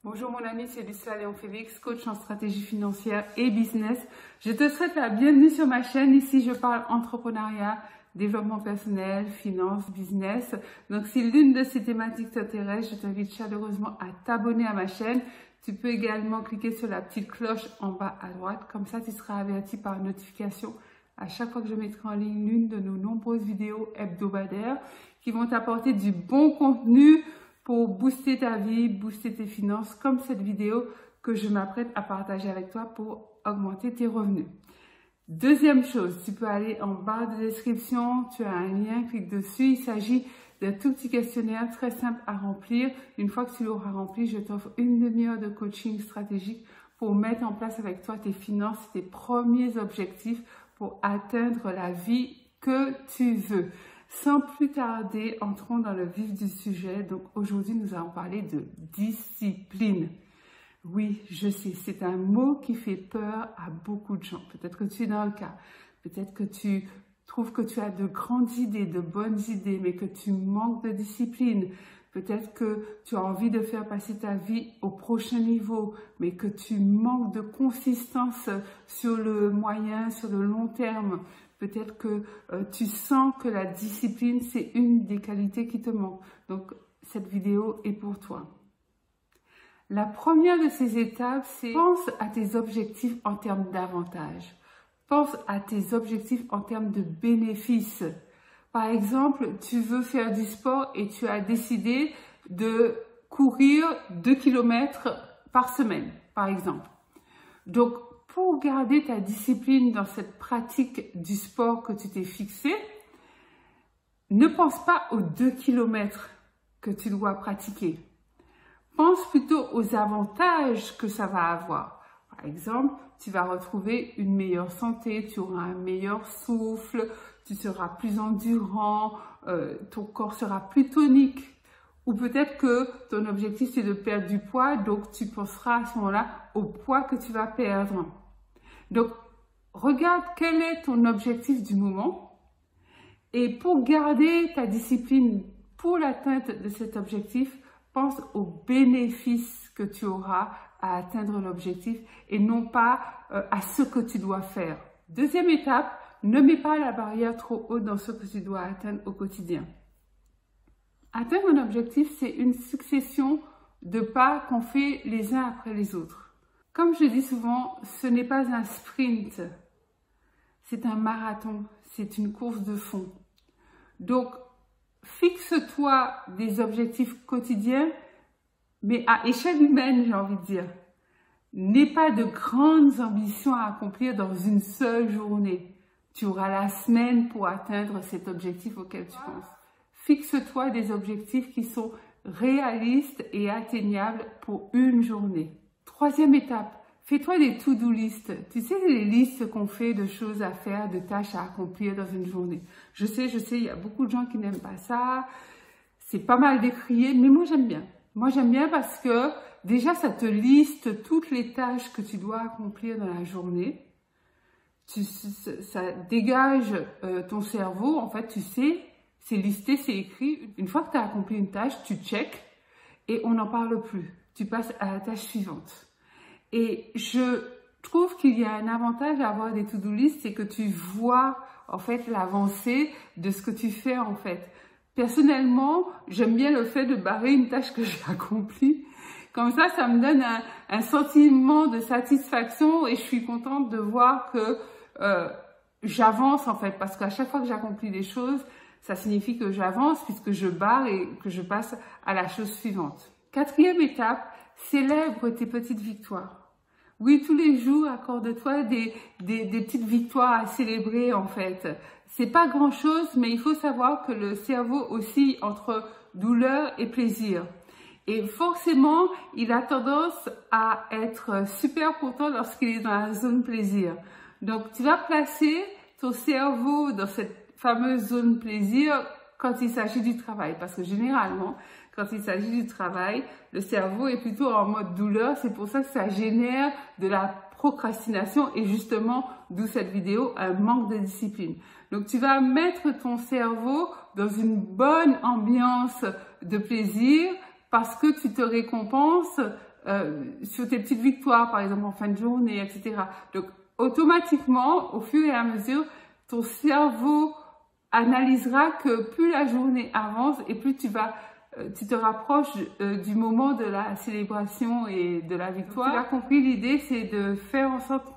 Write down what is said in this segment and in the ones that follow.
Bonjour mon ami, c'est Lucia Léon Félix, coach en stratégie financière et business. Je te souhaite la bienvenue sur ma chaîne. Ici, je parle entrepreneuriat, développement personnel, finance, business. Donc, si l'une de ces thématiques t'intéresse, je t'invite chaleureusement à t'abonner à ma chaîne. Tu peux également cliquer sur la petite cloche en bas à droite. Comme ça, tu seras averti par notification à chaque fois que je mettrai en ligne l'une de nos nombreuses vidéos hebdomadaires qui vont t'apporter du bon contenu pour booster ta vie, booster tes finances, comme cette vidéo que je m'apprête à partager avec toi pour augmenter tes revenus. Deuxième chose, tu peux aller en barre de description, tu as un lien, clique dessus. Il s'agit d'un tout petit questionnaire très simple à remplir. Une fois que tu l'auras rempli, je t'offre une demi-heure de coaching stratégique pour mettre en place avec toi tes finances, tes premiers objectifs pour atteindre la vie que tu veux. Sans plus tarder, entrons dans le vif du sujet. Donc aujourd'hui, nous allons parler de discipline. Oui, je sais, c'est un mot qui fait peur à beaucoup de gens. Peut-être que tu es dans le cas. Peut-être que tu trouves que tu as de grandes idées, de bonnes idées, mais que tu manques de discipline. Peut-être que tu as envie de faire passer ta vie au prochain niveau, mais que tu manques de consistance sur le moyen, sur le long terme. Peut-être que tu sens que la discipline, c'est une des qualités qui te manque. Donc, cette vidéo est pour toi. La première de ces étapes, c'est pense à tes objectifs en termes d'avantages. Pense à tes objectifs en termes de bénéfices. Par exemple, tu veux faire du sport et tu as décidé de courir 2 km par semaine, par exemple. Donc, pour garder ta discipline dans cette pratique du sport que tu t'es fixé, ne pense pas aux 2 km que tu dois pratiquer. Pense plutôt aux avantages que ça va avoir. Par exemple, tu vas retrouver une meilleure santé, tu auras un meilleur souffle, tu seras plus endurant, ton corps sera plus tonique. Ou peut-être que ton objectif c'est de perdre du poids, donc tu penseras à ce moment-là au poids que tu vas perdre. Donc, regarde quel est ton objectif du moment et pour garder ta discipline pour l'atteinte de cet objectif, pense aux bénéfices que tu auras à atteindre l'objectif et non pas à ce que tu dois faire. Deuxième étape, ne mets pas la barrière trop haute dans ce que tu dois atteindre au quotidien. Atteindre un objectif, c'est une succession de pas qu'on fait les uns après les autres. Comme je dis souvent, ce n'est pas un sprint, c'est un marathon, c'est une course de fond. Donc, fixe-toi des objectifs quotidiens, mais à échelle humaine, j'ai envie de dire. N'aie pas de grandes ambitions à accomplir dans une seule journée. Tu auras la semaine pour atteindre cet objectif auquel tu penses. Fixe-toi des objectifs qui sont réalistes et atteignables pour une journée. Troisième étape, fais-toi des to-do list. Tu sais, les listes qu'on fait de choses à faire, de tâches à accomplir dans une journée. Je sais, il y a beaucoup de gens qui n'aiment pas ça. C'est pas mal décrié, mais moi j'aime bien. Moi j'aime bien parce que déjà ça te liste toutes les tâches que tu dois accomplir dans la journée. Ça dégage ton cerveau. En fait, tu sais, c'est listé, c'est écrit. Une fois que tu as accompli une tâche, tu check et on n'en parle plus. Tu passes à la tâche suivante. Et je trouve qu'il y a un avantage à avoir des to-do list, c'est que tu vois en fait l'avancée de ce que tu fais en fait. Personnellement, j'aime bien le fait de barrer une tâche que j'ai accomplie. Comme ça me donne un sentiment de satisfaction et je suis contente de voir que j'avance en fait. Parce qu'à chaque fois que j'accomplis des choses, ça signifie que j'avance puisque je barre et que je passe à la chose suivante. Quatrième étape, célèbre tes petites victoires. Oui, tous les jours, accorde-toi des petites victoires à célébrer en fait. C'est pas grand chose, mais il faut savoir que le cerveau oscille entre douleur et plaisir. Et forcément, il a tendance à être super content lorsqu'il est dans la zone plaisir. Donc, tu vas placer ton cerveau dans cette fameuse zone plaisir quand il s'agit du travail. Parce que généralement, quand il s'agit du travail, le cerveau est plutôt en mode douleur. C'est pour ça que ça génère de la procrastination et justement, d'où cette vidéo, un manque de discipline. Donc, tu vas mettre ton cerveau dans une bonne ambiance de plaisir parce que tu te récompenses sur tes petites victoires, par exemple en fin de journée, etc. Donc, automatiquement, au fur et à mesure, ton cerveau analysera que plus la journée avance et plus tu te rapproches du moment de la célébration et de la victoire. Tu as compris, l'idée, c'est de faire en sorte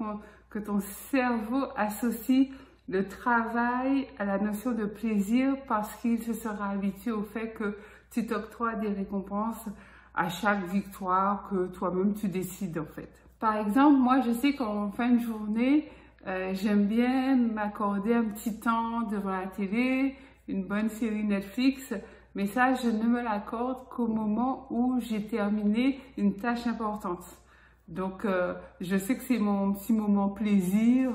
que ton cerveau associe le travail à la notion de plaisir parce qu'il se sera habitué au fait que tu t'octroies des récompenses à chaque victoire que toi-même tu décides en fait. Par exemple, moi je sais qu'en fin de journée, j'aime bien m'accorder un petit temps devant la télé, une bonne série Netflix, mais ça je ne me l'accorde qu'au moment où j'ai terminé une tâche importante. Donc je sais que c'est mon petit moment plaisir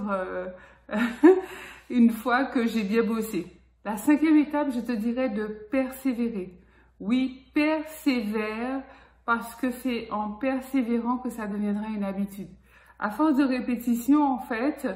une fois que j'ai bien bossé. La 5e étape, je te dirais de persévérer. Oui, persévère parce que c'est en persévérant que ça deviendra une habitude. À force de répétition, en fait,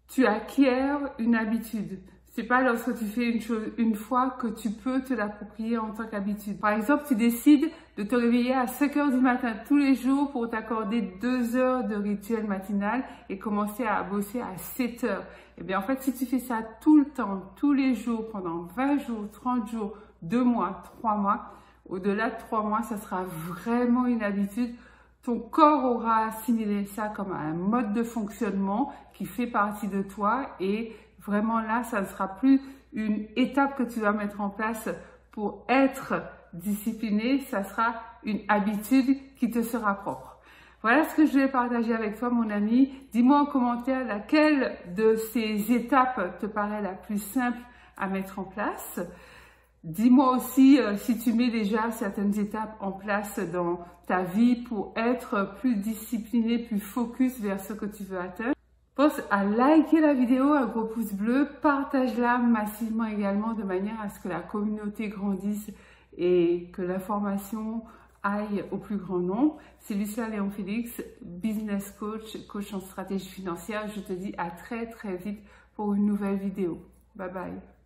tu acquiers une habitude. C'est pas lorsque tu fais une chose une fois que tu peux te l'approprier en tant qu'habitude. Par exemple, tu décides de te réveiller à 5 heures du matin tous les jours pour t'accorder 2 heures de rituel matinal et commencer à bosser à 7 heures. Eh bien, en fait, si tu fais ça tout le temps, tous les jours, pendant 20 jours, 30 jours, 2 mois, 3 mois, au-delà de 3 mois, ça sera vraiment une habitude. Ton corps aura assimilé ça comme un mode de fonctionnement qui fait partie de toi et vraiment là, ça ne sera plus une étape que tu dois mettre en place pour être discipliné, ça sera une habitude qui te sera propre. Voilà ce que je vais partager avec toi, mon ami. Dis-moi en commentaire laquelle de ces étapes te paraît la plus simple à mettre en place. Dis-moi aussi si tu mets déjà certaines étapes en place dans ta vie pour être plus discipliné, plus focus vers ce que tu veux atteindre. Pense à liker la vidéo, un gros pouce bleu, partage-la massivement également de manière à ce que la communauté grandisse et que l'information aille au plus grand nombre. C'est Lucia Léon Félix, business coach, coach en stratégie financière. Je te dis à très très vite pour une nouvelle vidéo. Bye bye.